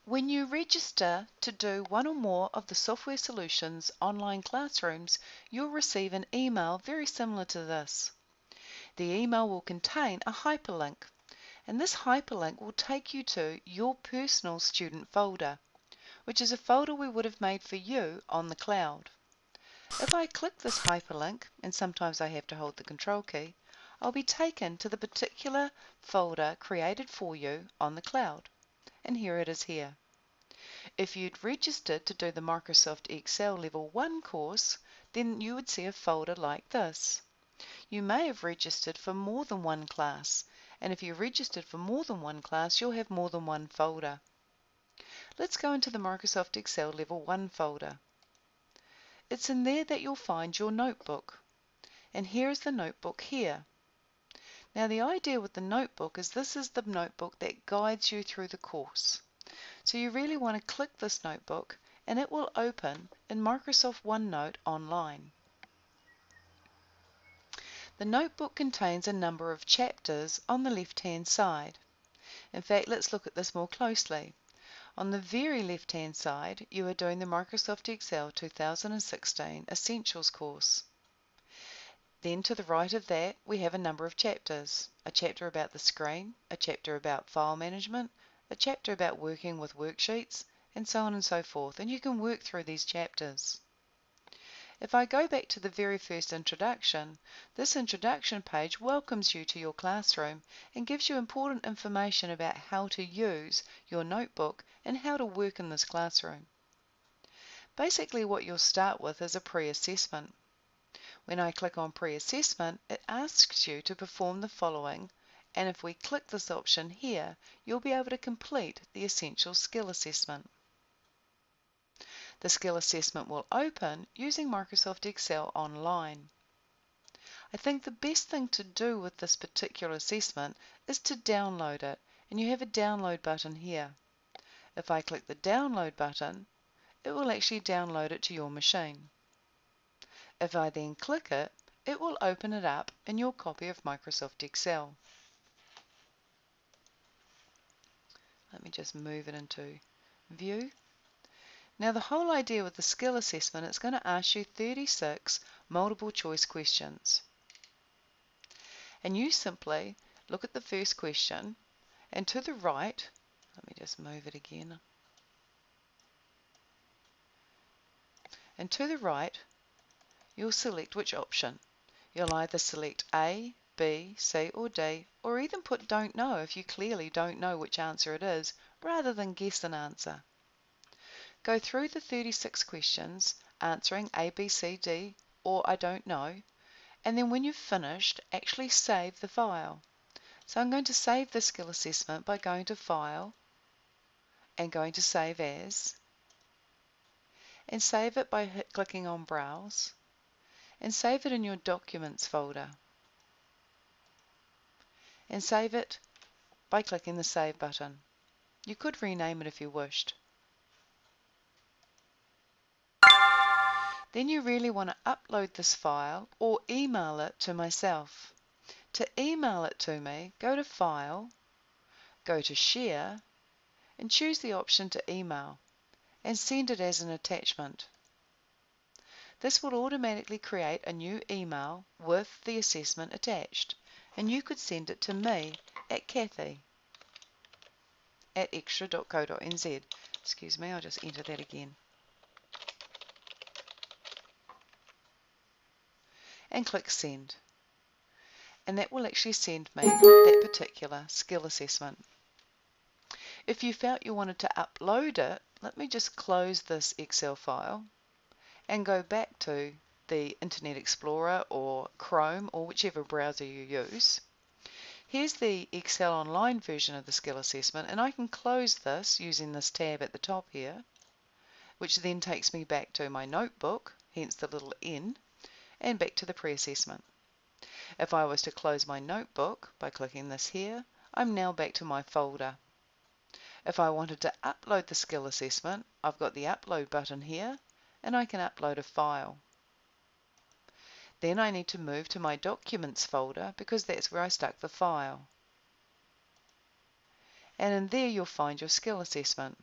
When you register to do one or more of the Software Solutions online classrooms, you'll receive an email very similar to this. The email will contain a hyperlink, and this hyperlink will take you to your personal student folder, which is a folder we would have made for you on the cloud. If I click this hyperlink, and sometimes I have to hold the control key, I'll be taken to the particular folder created for you on the cloud. And here it is here. If you'd registered to do the Microsoft Excel Level 1 course, then you would see a folder like this. You may have registered for more than one class, and if you registered for more than one class, you'll have more than one folder. Let's go into the Microsoft Excel Level 1 folder. It's in there that you'll find your notebook, and here is the notebook here. Now the idea with the notebook is this is the notebook that guides you through the course. So you really want to click this notebook and it will open in Microsoft OneNote online. The notebook contains a number of chapters on the left-hand side. In fact, let's look at this more closely. On the very left-hand side, you are doing the Microsoft Excel 2016 Essentials course. Then to the right of that, we have a number of chapters. A chapter about the screen, a chapter about file management, a chapter about working with worksheets, and so on and so forth. And you can work through these chapters. If I go back to the very first introduction, this introduction page welcomes you to your classroom and gives you important information about how to use your notebook and how to work in this classroom. Basically what you'll start with is a pre-assessment. When I click on pre-assessment, it asks you to perform the following, and if we click this option here, you'll be able to complete the essential skill assessment. The skill assessment will open using Microsoft Excel Online. I think the best thing to do with this particular assessment is to download it, and you have a download button here. If I click the download button, it will actually download it to your machine. If I then click it, it will open it up in your copy of Microsoft Excel. Let me just move it into View. Now the whole idea with the skill assessment, it's going to ask you 36 multiple choice questions. And you simply look at the first question, and to the right, let me just move it again, and to the right, you'll select which option. You'll either select A, B, C or D, or even put don't know if you clearly don't know which answer it is, rather than guess an answer. Go through the 36 questions, answering A, B, C, D, or I don't know, and then when you've finished, actually save the file. So I'm going to save the skill assessment by going to File, and going to Save As, and save it by clicking on Browse, and save it in your Documents folder, and save it by clicking the Save button. You could rename it if you wished. Then you really want to upload this file or email it to myself. To email it to me, go to File, go to Share, and choose the option to email, and send it as an attachment. This will automatically create a new email with the assessment attached, and you could send it to me at kathy@extra.co.nz. Excuse me, I'll just enter that again. And click Send. And that will actually send me that particular skill assessment. If you felt you wanted to upload it, let me just close this Excel file and go back to the Internet Explorer or Chrome or whichever browser you use. Here's the Excel Online version of the skill assessment, and I can close this using this tab at the top here, which then takes me back to my notebook, hence the little N, and back to the pre-assessment. If I was to close my notebook by clicking this here, I'm now back to my folder. If I wanted to upload the skill assessment, I've got the upload button here, and I can upload a file. Then I need to move to my Documents folder because that's where I stuck the file. And in there you'll find your skill assessment.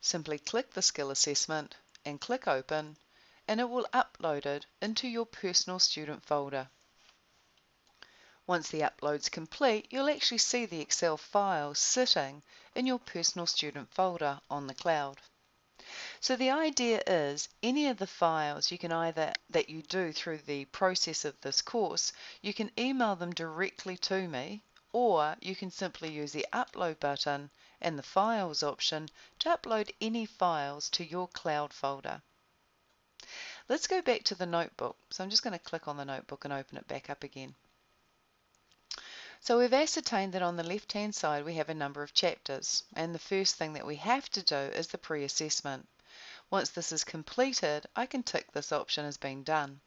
Simply click the skill assessment and click Open, and it will upload it into your personal student folder. Once the upload's complete, you'll actually see the Excel file sitting in your personal student folder on the cloud. So the idea is any of the files you can either that you do through the process of this course, you can email them directly to me, or you can simply use the upload button and the files option to upload any files to your cloud folder. Let's go back to the notebook. So I'm just going to click on the notebook and open it back up again. So we've ascertained that on the left-hand side we have a number of chapters, and the first thing that we have to do is the pre-assessment. Once this is completed, I can tick this option as being done.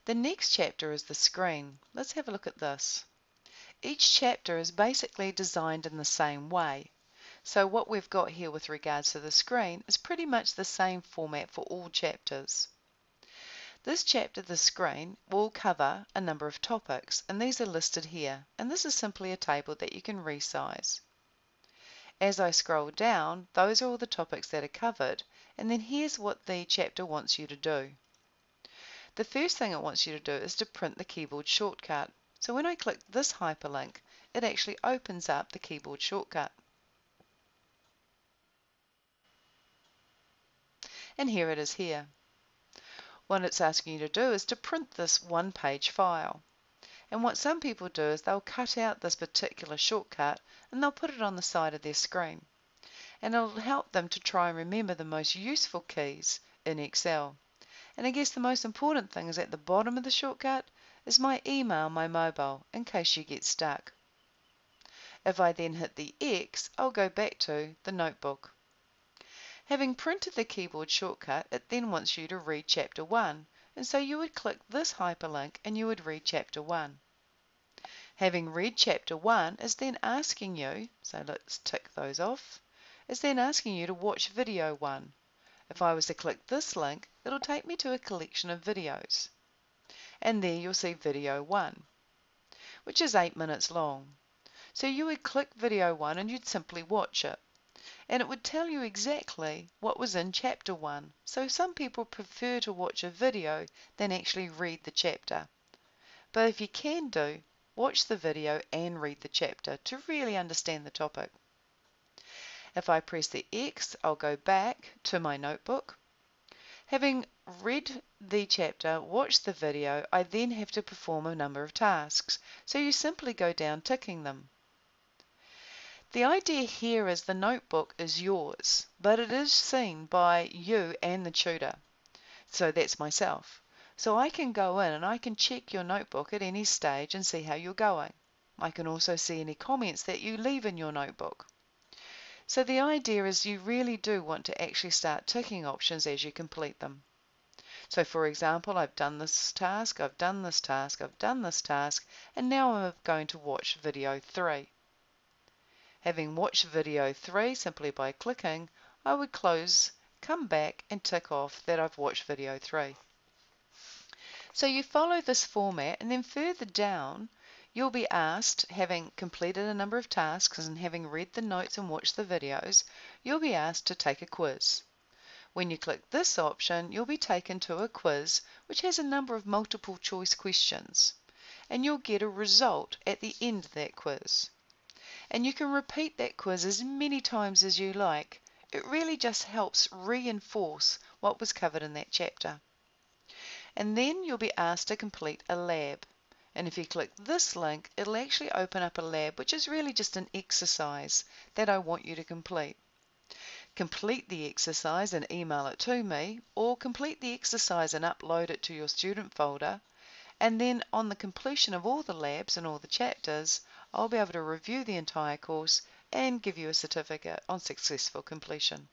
The next chapter is the screen. Let's have a look at this. Each chapter is basically designed in the same way. So what we've got here with regards to the screen is pretty much the same format for all chapters. This chapter, the screen, will cover a number of topics, and these are listed here, and this is simply a table that you can resize. As I scroll down, those are all the topics that are covered, and then here's what the chapter wants you to do. The first thing it wants you to do is to print the keyboard shortcut. So when I click this hyperlink, it actually opens up the keyboard shortcut. And here it is here. What it's asking you to do is to print this one-page file. And what some people do is they'll cut out this particular shortcut and they'll put it on the side of their screen. And it'll help them to try and remember the most useful keys in Excel. And I guess the most important thing is at the bottom of the shortcut is my email, my mobile, in case you get stuck. If I then hit the X, I'll go back to the notebook. Having printed the keyboard shortcut, it then wants you to read Chapter 1, and so you would click this hyperlink and you would read Chapter 1. Having read Chapter 1 is then asking you, so let's tick those off, is then asking you to watch Video 1. If I was to click this link, it'll take me to a collection of videos. And there you'll see Video 1, which is 8 minutes long. So you would click Video 1 and you'd simply watch it. And it would tell you exactly what was in Chapter 1. So some people prefer to watch a video than actually read the chapter. But if you can do, watch the video and read the chapter to really understand the topic. If I press the X, I'll go back to my notebook. Having read the chapter, watched the video, I then have to perform a number of tasks. So you simply go down ticking them. The idea here is the notebook is yours, but it is seen by you and the tutor. So that's myself. So I can go in and I can check your notebook at any stage and see how you're going. I can also see any comments that you leave in your notebook. So the idea is you really do want to actually start ticking options as you complete them. So for example, I've done this task, I've done this task, I've done this task, and now I'm going to watch video 3. Having watched video 3 simply by clicking, I would close, come back and tick off that I've watched video 3. So you follow this format, and then further down you'll be asked, having completed a number of tasks and having read the notes and watched the videos, you'll be asked to take a quiz. When you click this option, you'll be taken to a quiz which has a number of multiple choice questions, and you'll get a result at the end of that quiz. And you can repeat that quiz as many times as you like. It really just helps reinforce what was covered in that chapter. And then you'll be asked to complete a lab. And if you click this link, it'll actually open up a lab, which is really just an exercise that I want you to complete. Complete the exercise and email it to me, or complete the exercise and upload it to your student folder. And then on the completion of all the labs and all the chapters, I'll be able to review the entire course and give you a certificate on successful completion.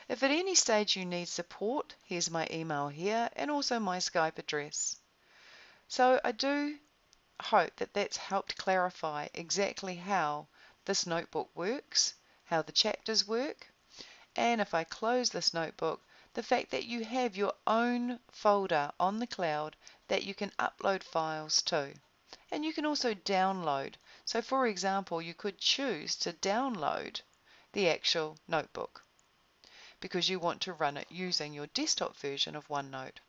If at any stage you need support, here's my email here and also my Skype address. So I do hope that that's helped clarify exactly how this notebook works, how the chapters work, and if I close this notebook, the fact that you have your own folder on the cloud that you can upload files to. And you can also download. So for example, you could choose to download the actual notebook. because you want to run it using your desktop version of OneNote.